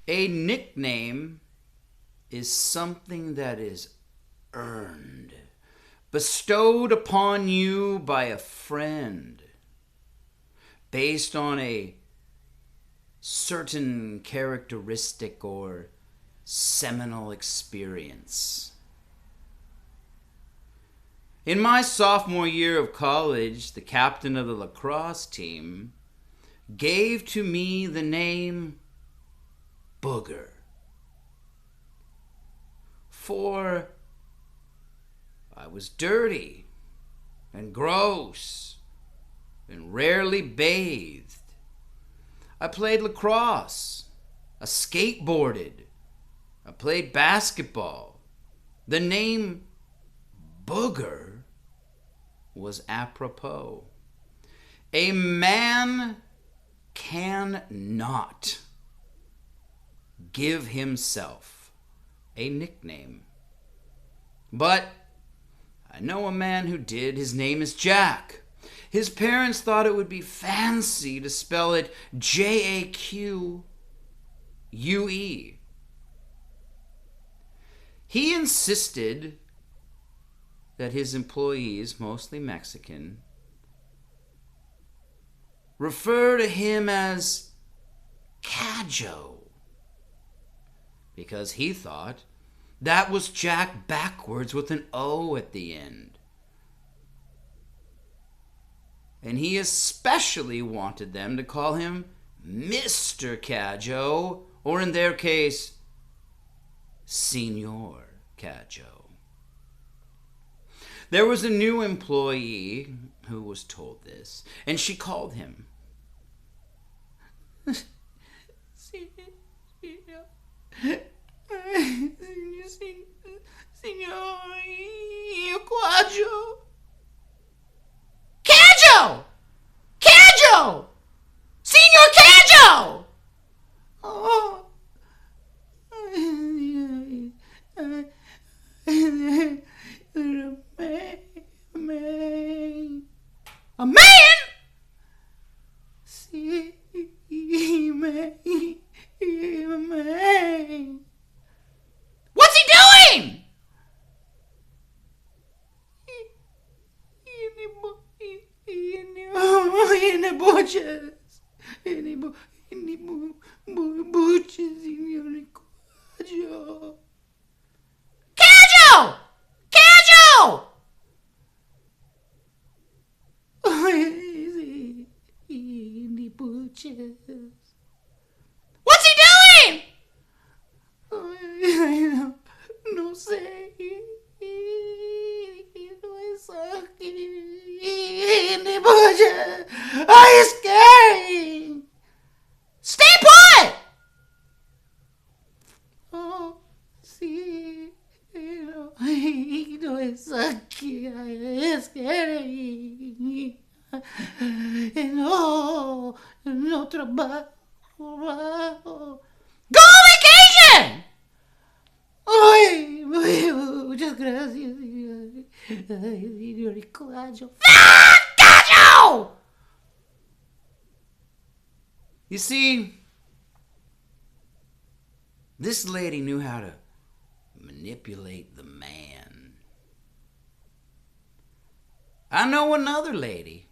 A nickname is something that is earned, bestowed upon you by a friend, based on a certain characteristic or seminal experience. In my sophomore year of college, the captain of the lacrosse team gave to me the name Booger. For I was dirty and gross and rarely bathed. I played lacrosse. I skateboarded. I played basketball. The name Booger was apropos. A man cannot give himself a nickname. But I know a man who did. His name is Jack. His parents thought it would be fancy to spell it Jaque. He insisted that his employees, mostly Mexican, refer to him as Cajo, because he thought that was Jack backwards with an O at the end. And he especially wanted them to call him Mr. Cajo, or in their case, Senor Cajo. There was a new employee who was told this, and she called him Senor Cajo. Cajo! Cajo! Senor Cajo! Oh. A man? See, man. What's he doing? In the bushes. In the bushes. Cajo! Cajo! Cajo! In the bushes. What's he doing? No sé. In the bushes. Oh, it's scary. Stay put! Oh, sí. No es aquí. Es scary. No, no trabajo. Go on vacation! Ay, muchas gracias, señor. Ay, señor Cajo. Cajo! You see, this lady knew how to manipulate the man. I know another lady.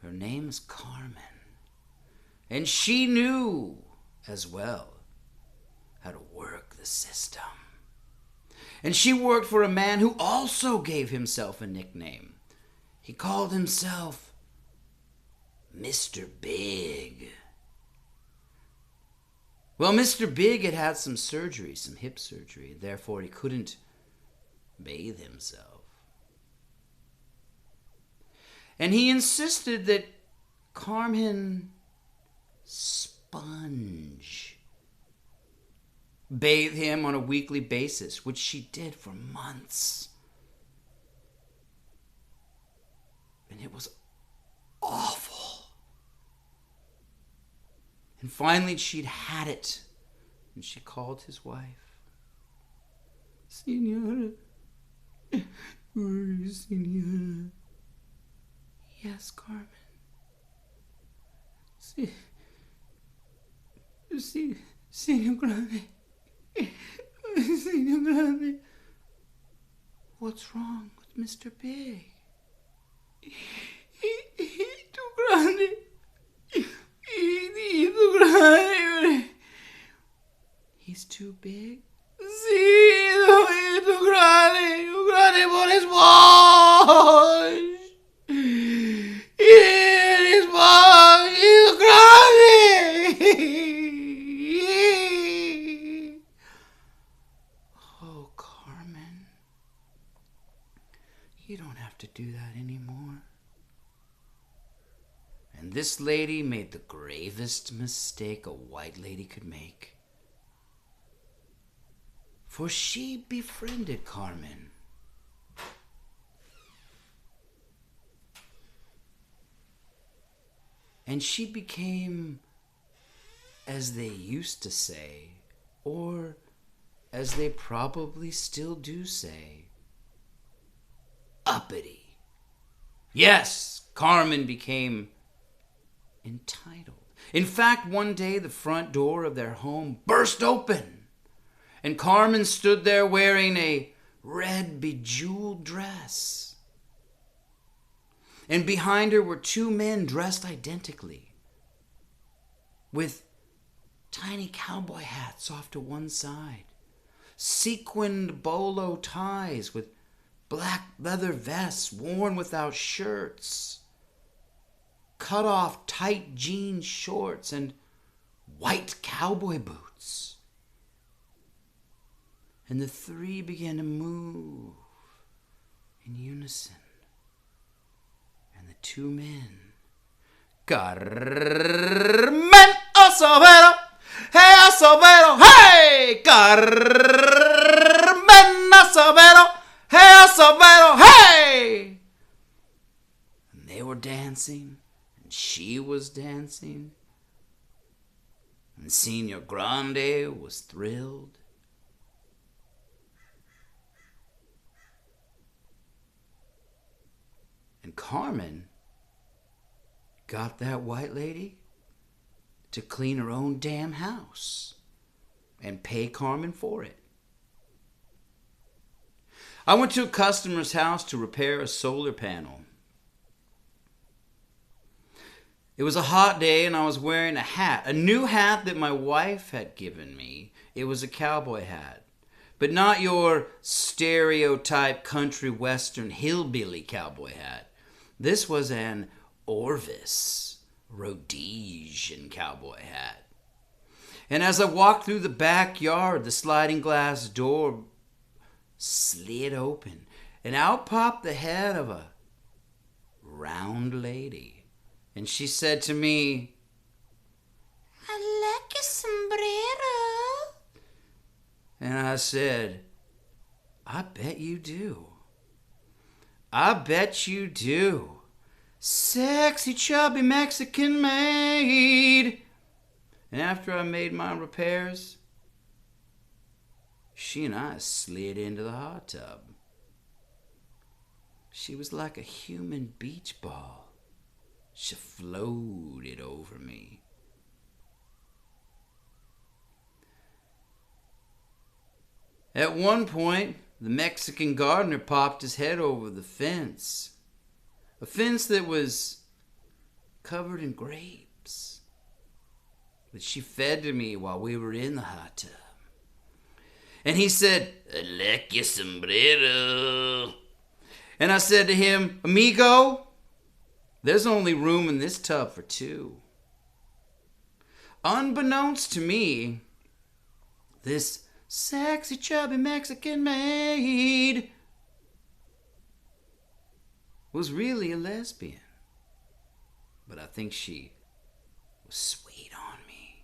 Her name's Carmen. And she knew as well how to work the system. And she worked for a man who also gave himself a nickname. He called himself Mr. Big. Well, Mr. Big had had some surgery, some hip surgery, therefore he couldn't bathe himself. And he insisted that Carmen Sponge bathe him on a weekly basis, which she did for months. And it was awful. And finally she'd had it, and she called his wife. Senora. Senora. Yes, Carmen. Sí, Señor Grande. Señor Grande. What's wrong with Mr. Big? He's too grande. He's too grande. He's too big? Sí, es too grande por his wash. It is wash, he's grande. Oh, Carmen, you don't have to do that anymore. And this lady made the gravest mistake a white lady could make. For she befriended Carmen. And she became, as they used to say, or as they probably still do say, uppity. Yes, Carmen became entitled. In fact, one day the front door of their home burst open, and Carmen stood there wearing a red bejeweled dress. And behind her were two men dressed identically, with tiny cowboy hats off to one side, sequined bolo ties with black leather vests worn without shirts, cut-off tight jean shorts, and white cowboy boots. And the three began to move in unison. And the two men, Carmen Asobero, hey Asobero, hey! Carmen Asobero, hey Asobero, hey! And they were dancing, and she was dancing, and Senor Grande was thrilled. And Carmen got that white lady to clean her own damn house and pay Carmen for it. I went to a customer's house to repair a solar panel. It was a hot day and I was wearing a hat, a new hat that my wife had given me. It was a cowboy hat, but not your stereotype country western hillbilly cowboy hat. This was an Orvis Rhodesian cowboy hat. And as I walked through the backyard, the sliding glass door slid open, and out popped the head of a round lady. And she said to me, "I like your sombrero." And I said, "I bet you do. I bet you do. Sexy, chubby Mexican maid." And after I made my repairs, she and I slid into the hot tub. She was like a human beach ball. She floated over me. At one point, the Mexican gardener popped his head over the fence. A fence that was covered in grapes that she fed to me while we were in the hot tub. And he said, "I like your sombrero." And I said to him, "Amigo, there's only room in this tub for two." Unbeknownst to me, this sexy, chubby Mexican maid was really a lesbian. But I think she was sweet on me.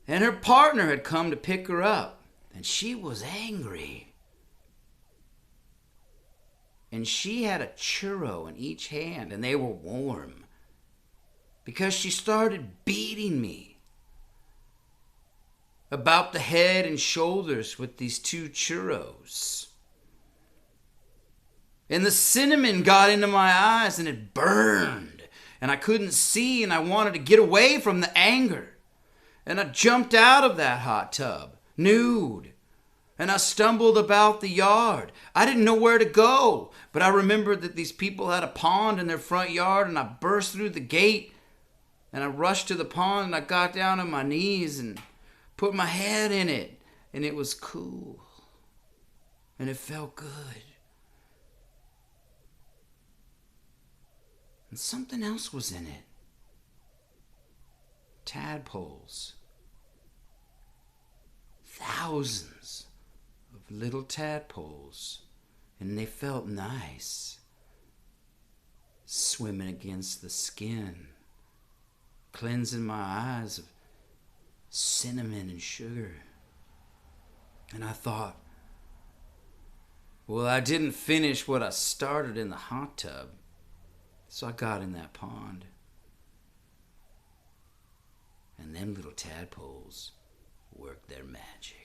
And her partner had come to pick her up, and she was angry. And she had a churro in each hand, and they were warm, because she started beating me about the head and shoulders with these two churros. And the cinnamon got into my eyes and it burned. And I couldn't see and I wanted to get away from the anger. And I jumped out of that hot tub, nude. And I stumbled about the yard. I didn't know where to go, but I remembered that these people had a pond in their front yard, and I burst through the gate, and I rushed to the pond, and I got down on my knees and put my head in it, and it was cool, and it felt good. And something else was in it. Tadpoles. Thousands of little tadpoles, and they felt nice, swimming against the skin, cleansing my eyes of cinnamon and sugar. And I thought, well, I didn't finish what I started in the hot tub, so I got in that pond. And them little tadpoles worked their magic.